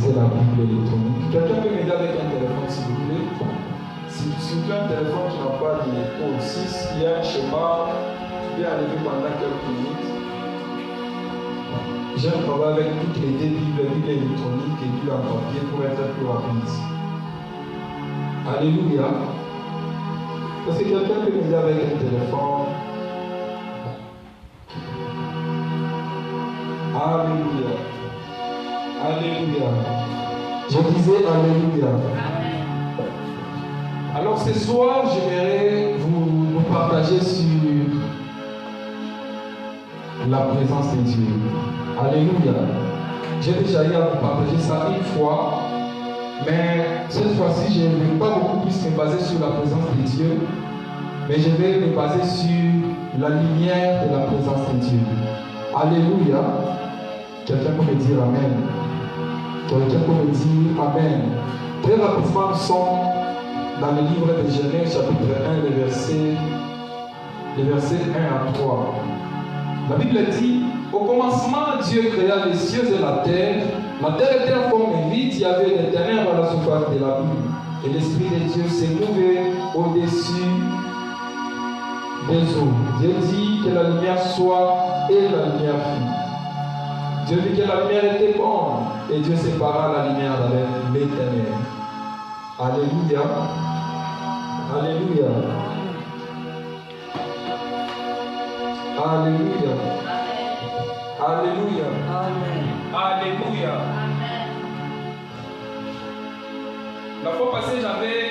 utiliser la Bible électronique. Quelqu'un peut m'aider avec un téléphone, s'il vous plaît? Si tu as un téléphone qui n'a pas de code 6, il y a un schéma, tu peux arriver pendant quelques minutes. J'aime travailler avec toutes les deux Bibles, Bible électronique et Bible en papier pour être plus rapide. Alléluia. Est-ce que quelqu'un peut m'aider avec un téléphone? Alléluia. Alléluia. Je disais Alléluia. Alors ce soir, j'aimerais vous partager sur la présence de Dieu. Alléluia. J'ai déjà eu à vous partager ça une fois, mais cette fois-ci, je ne vais pas beaucoup plus me baser sur la présence de Dieu, mais je vais me baser sur la lumière de la présence de Dieu. Alléluia. Quelqu'un peut me dire Amen. Quelqu'un peut me dire Amen. Très rapidement, nous sommes dans le livre de Genèse, chapitre 1, les versets 1 à 3. La Bible dit, au commencement, Dieu créa les cieux et la terre. La terre était informe et vide, il y avait des ténèbres à la surface de la nuit. Et l'Esprit de Dieu s'est mouvait au-dessus des eaux. Dieu dit que la lumière soit, et la lumière fut. Dieu dit que la lumière était bonne, et Dieu sépara la lumière avec les ténèbres. Alléluia. Alléluia. Alléluia. Alléluia. Alléluia. La fois passée, j'avais...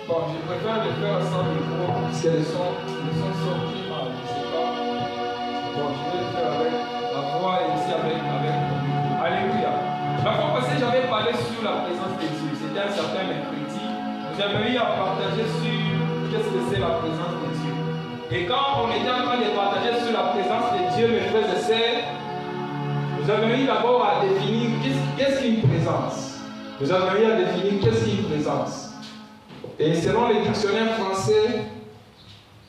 Bon, je préfère le faire sans micro, parce que les sons sortis, je ne sais pas. Bon, je vais le faire avec la voix et aussi avec le micro. Alléluia. La fois passée, j'avais parlé sur la présence de Dieu. C'était un certain mercredi. J'avais eu à partager sur qu'est-ce que c'est la présence de Dieu. Et quand on était en train de partager sur la présence de Dieu, mes frères et sœurs, nous avons eu d'abord à définir qu'est-ce qu'une présence. Nous avons eu à définir qu'est-ce qu'une présence. Et selon le dictionnaire français,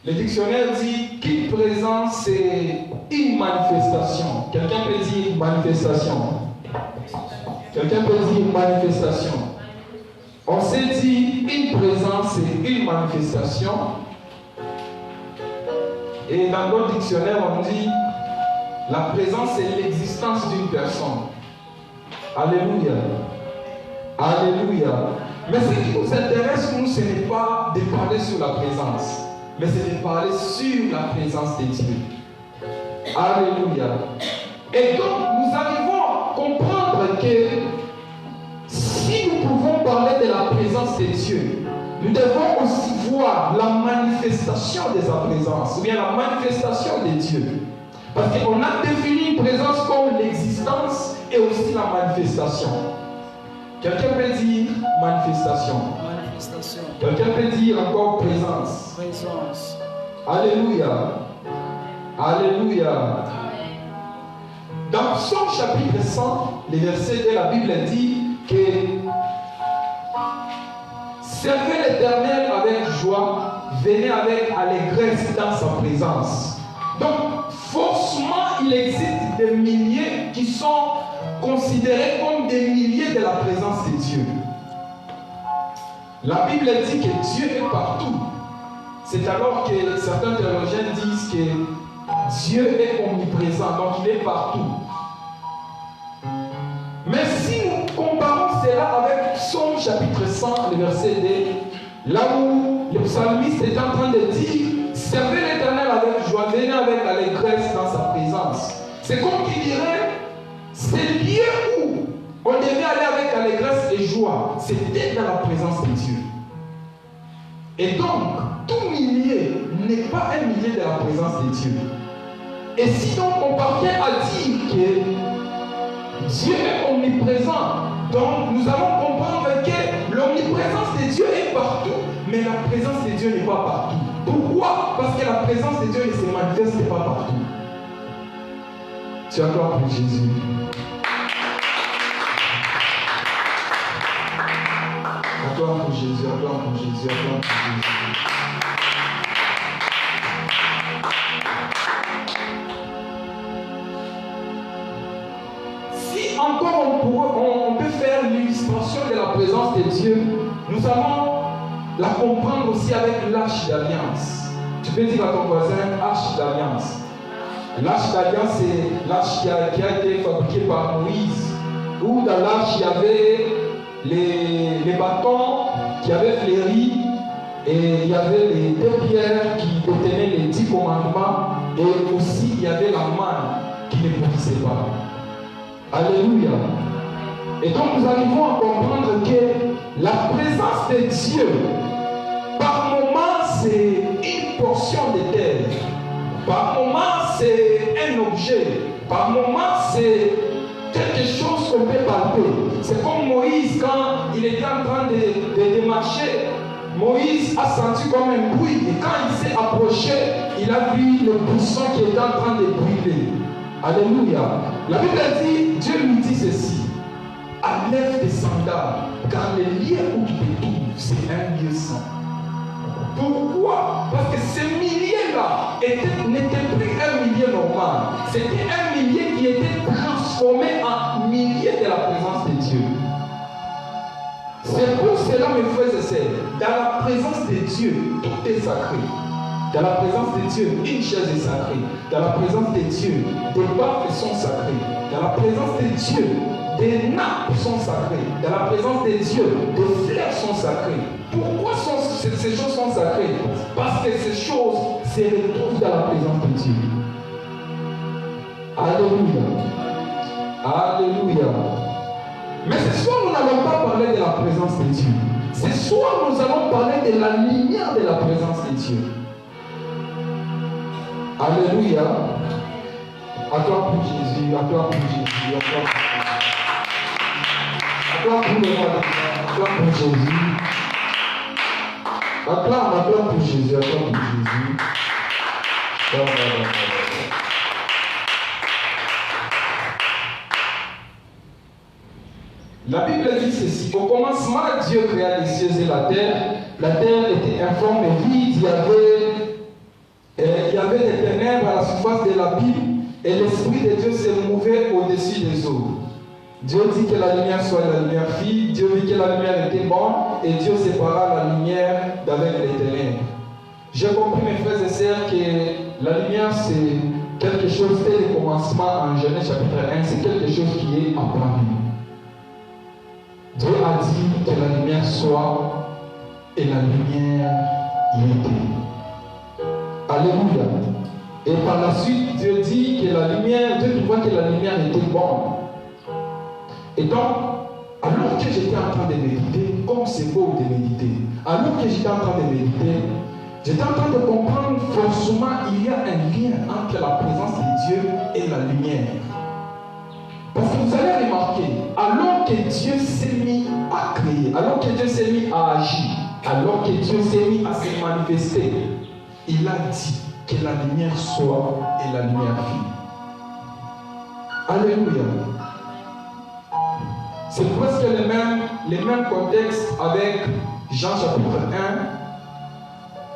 le dictionnaire dit qu'une présence c'est une manifestation. Quelqu'un peut dire une manifestation. Quelqu'un peut dire une manifestation. On s'est dit une présence c'est une manifestation. Et dans d'autres dictionnaires, on dit la présence c'est l'existence d'une personne. Alléluia. Alléluia. Mais ce qui nous intéresse, nous, ce n'est pas de parler sur la présence, mais c'est de parler sur la présence de Dieu. Alléluia. Et donc, nous arrivons à comprendre que si nous pouvons parler de la présence de Dieu, nous devons aussi voir la manifestation de sa présence, ou bien la manifestation de Dieu. Parce qu'on a défini une présence comme l'existence et aussi la manifestation. Quelqu'un peut dire manifestation. Manifestation. Quelqu'un peut dire encore présence. Présence. Alléluia. Alléluia. Dans Psaume chapitre 100, les versets de la Bible dit que servez l'Éternel avec joie, venez avec allégresse dans sa présence. Donc, forcément, il existe des milliers qui sont considérés comme des milliers de la présence de Dieu. La Bible dit que Dieu est partout. C'est alors que certains théologiens disent que Dieu est omniprésent, donc il est partout. Mais si nous comparons cela avec Psaume chapitre 100, le verset 2, là où le psalmiste est en train de dire servez l'Éternel avec joie, venez avec allégresse dans sa présence. C'est comme qu'il dirait c'est lieu où on devait aller avec allégresse et joie, c'était dans la présence de Dieu. Et donc, tout millier n'est pas un millier de la présence de Dieu. Et si donc on parvient à dire que Dieu est omniprésent, donc nous allons comprendre que l'omniprésence de Dieu est partout, mais la présence de Dieu n'est pas partout. Pourquoi? Parce que la présence de Dieu ne se manifeste pas partout. Tu as gloire pour Jésus. Acclame pour Jésus, acclame pour Jésus, acclame pour Jésus. Si encore on peut faire de Dieu, nous allons la comprendre aussi avec l'arche d'alliance. Tu peux dire à ton voisin, arche d'alliance. L'arche d'alliance, c'est l'arche qui a été fabriquée par Moïse, où dans l'arche, il y avait les bâtons qui avaient fleuri, et il y avait les 2 pierres qui contenaient les 10 commandements, et aussi il y avait la manne qui ne pourrissait pas. Alléluia. Et donc nous arrivons à comprendre que la présence de Dieu, par moment c'est une portion de terre, par moment c'est un objet, par moment c'est quelque chose qu'on peut palper. C'est comme Moïse quand il était en train de marcher. Moïse a senti comme un bruit et quand il s'est approché, il a vu le buisson qui était en train de brûler. Alléluia. La Bible dit, Dieu lui dit ceci: enlève tes sandales, car le lieu où tu te trouves, c'est un lieu saint. Pourquoi? Parce que ce millier-là n'était plus un millier normal. C'était un millier qui était transformé en millier de la présence de Dieu. C'est pour cela, mes frères et sœurs, dans la présence de Dieu, tout est sacré. Dans la présence de Dieu, une chaise est sacrée. Dans la présence de Dieu, des baffes sont sacrées. Dans la présence de Dieu, des nappes sont sacrées. Dans la présence de Dieu, des fleurs sont sacrées. Pourquoi ces choses sont sacrées? Parce que ces choses se retrouvent dans la présence de Dieu. Alléluia. Alléluia. Mais ce soir, nous n'allons pas parler de la présence de Dieu. Ce soir, nous allons parler de la lumière de la présence de Dieu. Alléluia. À toi pour Jésus, à toi pour Jésus, à toi pour le roi, à toi pour Jésus. Acclame, acclame pour Jésus, acclame pour Jésus. La Bible dit ceci: au commencement, Dieu créa les cieux et la terre. La terre était informe et vide. Il y avait des ténèbres à la surface de l'abîme, et l'Esprit de Dieu se mouvait au-dessus des eaux. Dieu dit que la lumière soit, la lumière fit. Dieu vit que la lumière était bonne, et Dieu sépara la lumière d'avec les ténèbres. J'ai compris, mes frères et sœurs, que la lumière c'est quelque chose, dès le commencement en Genèse chapitre 1, c'est quelque chose qui est apparu. Dieu a dit que la lumière soit, et la lumière y était. Alléluia. Et par la suite, Dieu dit que la lumière, Dieu voit que la lumière était bonne. Et donc, alors que j'étais en train de méditer, comme c'est beau de méditer, alors que j'étais en train de méditer, j'étais en train de comprendre forcément il y a un lien entre la présence de Dieu et la lumière. Parce que vous allez remarquer, alors que Dieu s'est mis à créer, alors que Dieu s'est mis à agir, alors que Dieu s'est mis à se manifester, il a dit que la lumière soit et la lumière fut. Alléluia. C'est presque les mêmes contextes avec Jean chapitre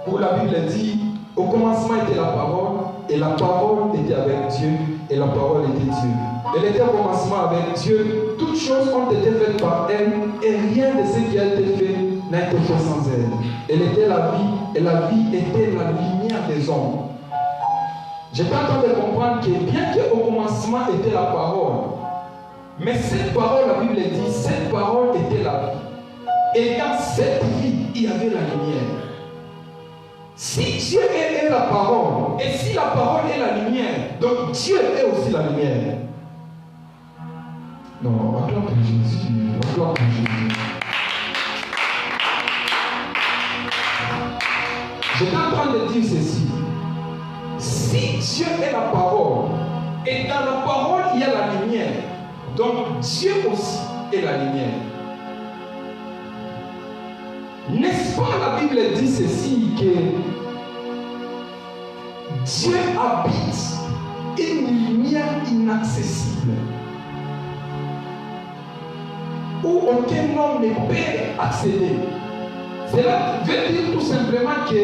1, où la Bible dit, au commencement était la parole, et la parole était avec Dieu, et la parole était Dieu. Elle était au commencement avec Dieu, toutes choses ont été faites par elle, et rien de ce qui a été fait n'a été fait sans elle. Elle était la vie, et la vie était la lumière des hommes. J'étais en train de comprendre que bien qu'au commencement était la parole, mais cette parole, la Bible dit, cette parole était la vie. Et dans cette vie, il y avait la lumière. Si Dieu est la parole, et si la parole est la lumière, donc Dieu est aussi la lumière. Non, acclame pour Jésus, acclame pour Jésus. J'étais en train de dire ceci. Si Dieu est la parole, et dans la parole il y a la lumière, donc Dieu aussi est la lumière. N'est-ce pas, la Bible dit ceci, que Dieu habite une lumière inaccessible, où aucun homme ne peut accéder. Cela veut dire tout simplement que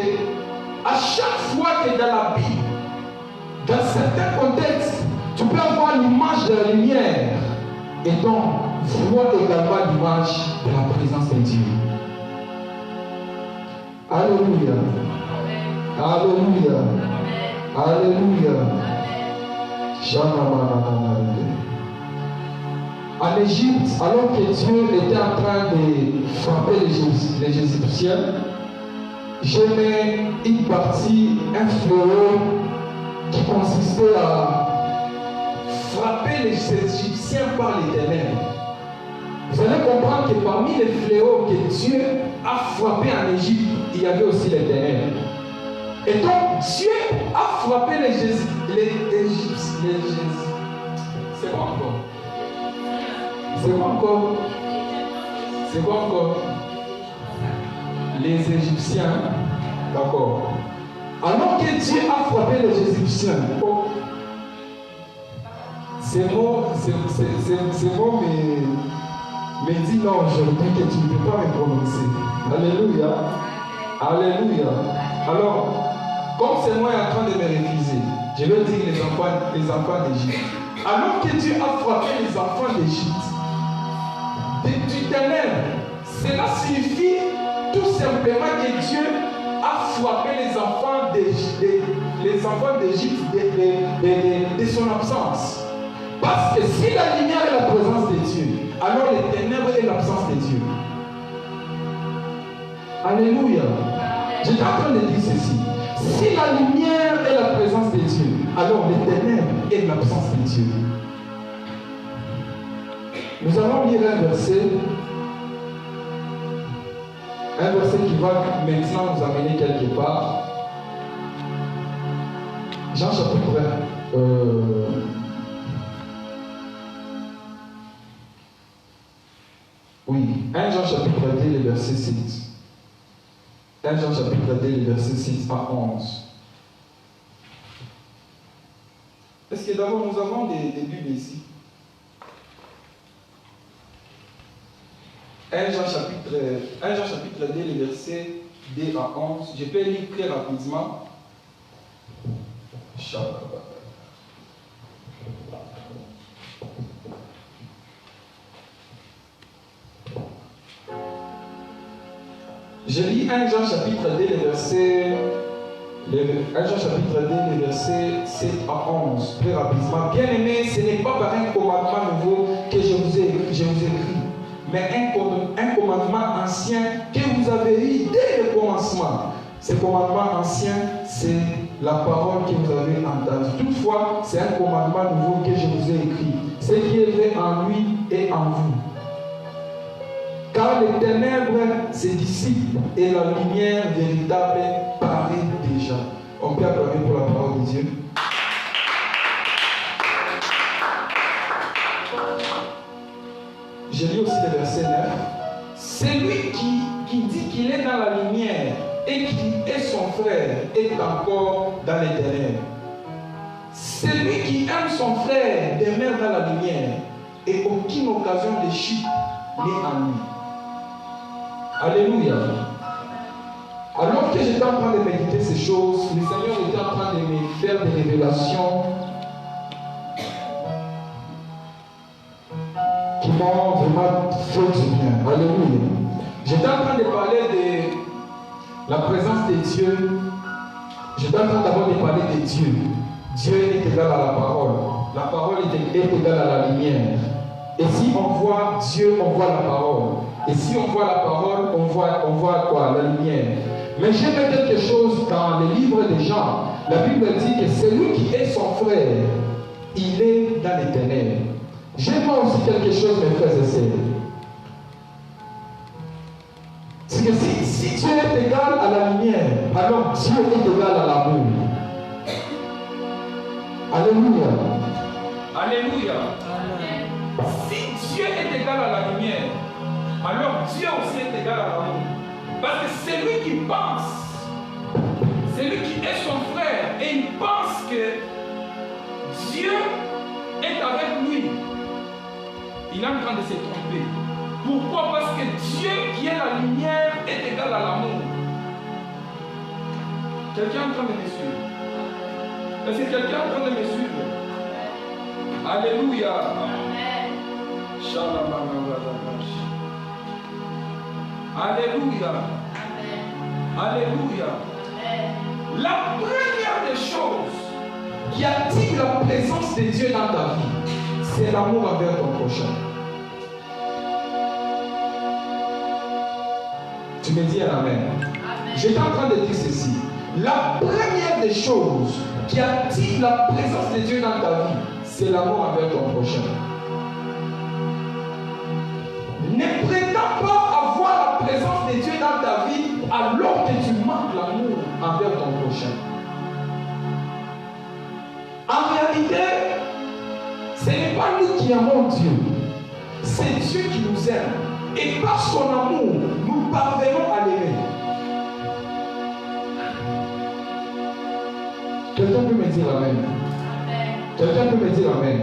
à chaque fois que dans la Bible, dans certains contextes, tu peux avoir l'image de la lumière, et donc voir également l'image de la présence de Dieu. Alléluia. Alléluia. Alléluia. En Égypte, alors que Dieu était en train de frapper les Égyptiens, j'ai mis une partie, un fléau qui consistait à frapper les Égyptiens par les ténèbres. Vous allez comprendre que parmi les fléaux que Dieu a frappés en Égypte, il y avait aussi les ténèbres. Et donc Dieu a frappé les Égyptiens. C'est quoi encore? C'est quoi encore? C'est quoi encore? Les Égyptiens. D'accord. Alors que Dieu a frappé les Égyptiens, c'est bon, mais dis non aujourd'hui que tu ne peux pas me prononcer. Alléluia. Alléluia. Alors, comme c'est moi en train de me réviser, je vais dire les enfants d'Égypte. Alors que Dieu a frappé les enfants d'Égypte du ténèbre, cela signifie tout simplement que Dieu a frappé les enfants d'Égypte de son absence. Parce que si la lumière est la présence de Dieu, alors les ténèbres est l'absence de Dieu. Alléluia. J'étais en train de dire ceci. Si la lumière est la présence de Dieu, alors les ténèbres est l'absence de Dieu. Nous allons lire un verset qui va maintenant nous amener quelque part. Jean chapitre 1 Jean chapitre 2, le verset 6. 1 Jean chapitre 2, le verset 6 à 11. Est-ce que d'abord nous avons des Bibles ici? 1 Jean chapitre 2, le verset 2 à 11. Je peux lire très rapidement. Je lis 1 Jean chapitre 2, le verset 7 à 11, très rapidement. Bien aimé, ce n'est pas par un commandement nouveau que je vous écris, mais un commandement ancien que vous avez eu dès le commencement. Ce commandement ancien, c'est la parole que vous avez entendue. Toutefois, c'est un commandement nouveau que je vous ai écrit. Ce qui est vrai en lui et en vous. Car les ténèbres se dissipent et la lumière véritable paraît déjà. On peut acclamer pour la parole de Dieu. Je lis aussi le verset 9. Celui qui dit qu'il est dans la lumière et qui est son frère est encore dans les ténèbres. Celui qui aime son frère demeure dans la lumière et aucune occasion de chute n'est en lui. Alléluia. Alors que j'étais en train de méditer ces choses, le Seigneur était en train de me faire des révélations qui m'ont vraiment fait du bien. Alléluia. J'étais en train de parler de la présence de Dieu. J'étais en train d'abord de parler de Dieu. Dieu est égal à la parole. La parole est égale à la lumière. Et si on voit Dieu, on voit la parole. Et si on voit la parole, on voit quoi? La lumière. Mais j'ai vu quelque chose dans le livre de Jean. La Bible dit que celui qui est son frère, il est dans les ténèbres. J'ai vu aussi quelque chose, mes frères et sœurs. C'est que si Dieu est égal à la lumière, alors Dieu est égal à l'amour. Alléluia. Alléluia. Si Dieu est égal à la lumière, alors Dieu aussi est égal à l'amour. Parce que c'est lui qui pense, c'est lui qui est son frère, et il pense que Dieu est avec lui. Il est en train de se tromper. Pourquoi? Parce que Dieu qui est la lumière est égal à l'amour. Quelqu'un est en train de me suivre? Est-ce que quelqu'un est en train de me suivre? Alléluia. Alléluia. Alléluia. La première des choses qui attire la présence de Dieu dans ta vie, c'est l'amour envers ton prochain. Tu me dis un amen. J'étais en train de dire ceci. La première des choses qui attire la présence de Dieu dans ta vie, c'est l'amour envers ton prochain. Ne prétends pas avoir la présence de Dieu dans ta vie alors que tu manques l'amour envers ton prochain. En réalité, ce n'est pas nous qui aimons Dieu, c'est Dieu qui nous aime. Et par son amour, nous parvenons à l'aimer. Quelqu'un peut me dire Amen. Quelqu'un peut me dire Amen.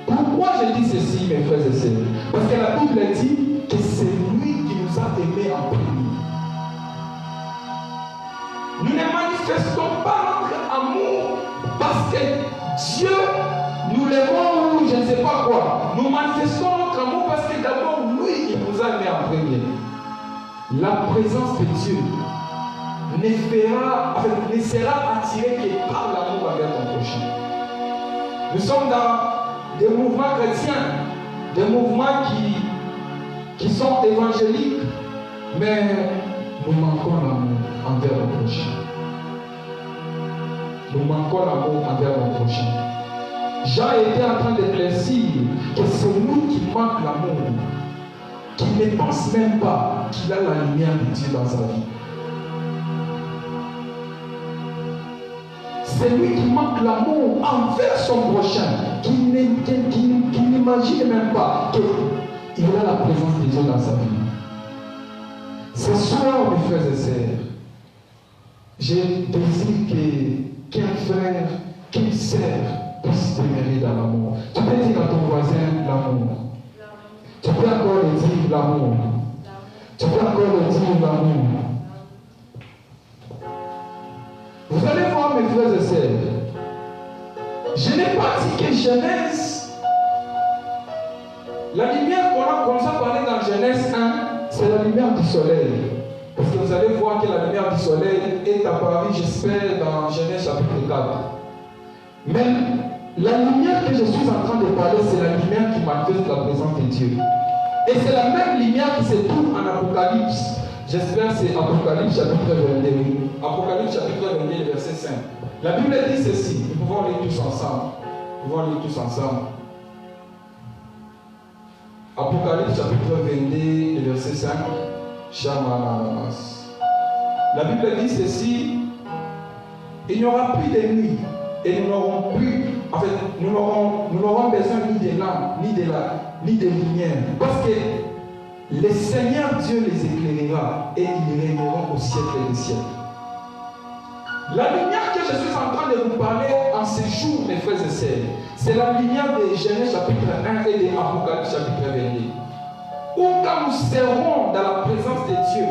Pourquoi je dis ceci, mes frères et sœurs? Parce que la Bible dit que c'est lui qui nous a aimés en premier. Nous ne manifestons pas notre amour parce que Dieu nous l'aimons ou je ne sais pas quoi. Nous manifestons notre amour parce que d'abord lui, il nous a aimés en premier. La présence de Dieu ne sera attirée que par l'amour envers ton prochain. Nous sommes dans des mouvements chrétiens, des mouvements qui sont évangéliques, mais nous manquons l'amour envers le prochain. Nous manquons l'amour envers le prochain. Jean était en train d'éclaircir que celui qui manque l'amour, qui ne pense même pas qu'il a la lumière de Dieu dans sa vie. Celui qui manque l'amour envers son prochain, qui n'imagine même pas qu'il a la présence de Dieu dans sa vie. Ce soir, mes frères et sœurs, je désire qu'un frère, qu'une sœur puisse demeurer dans l'amour. Tu peux dire à ton voisin l'amour. Tu peux encore le dire l'amour. Tu peux encore le dire l'amour. Vous allez voir, mes frères et sœurs, je n'ai pas dit que Genèse, la lumière qu'on a commencé à parler dans Genèse 1, c'est la lumière du soleil. Parce que vous allez voir que la lumière du soleil est apparue, j'espère, dans Genèse chapitre 4. Mais la lumière que je suis en train de parler, c'est la lumière qui manifeste la présence de Dieu. Et c'est la même lumière qui se trouve en Apocalypse. J'espère que c'est Apocalypse chapitre 22. Apocalypse chapitre 22, verset 5. La Bible dit ceci. Nous pouvons lire tous ensemble. Nous pouvons lire tous ensemble. Apocalypse chapitre 22, verset 5. La Bible dit ceci. Il n'y aura plus de nuit. Et nous n'aurons plus, en fait, nous n'aurons besoin ni de lampe, ni de lumière. Parce que le Seigneur Dieu les éclairera et ils régneront au siècle des siècles. La lumière que je suis en train de vous parler en ces jours, mes frères et sœurs, c'est la lumière de Genèse chapitre 1 et de Apocalypse chapitre 22. Où quand nous serons dans la présence de Dieu,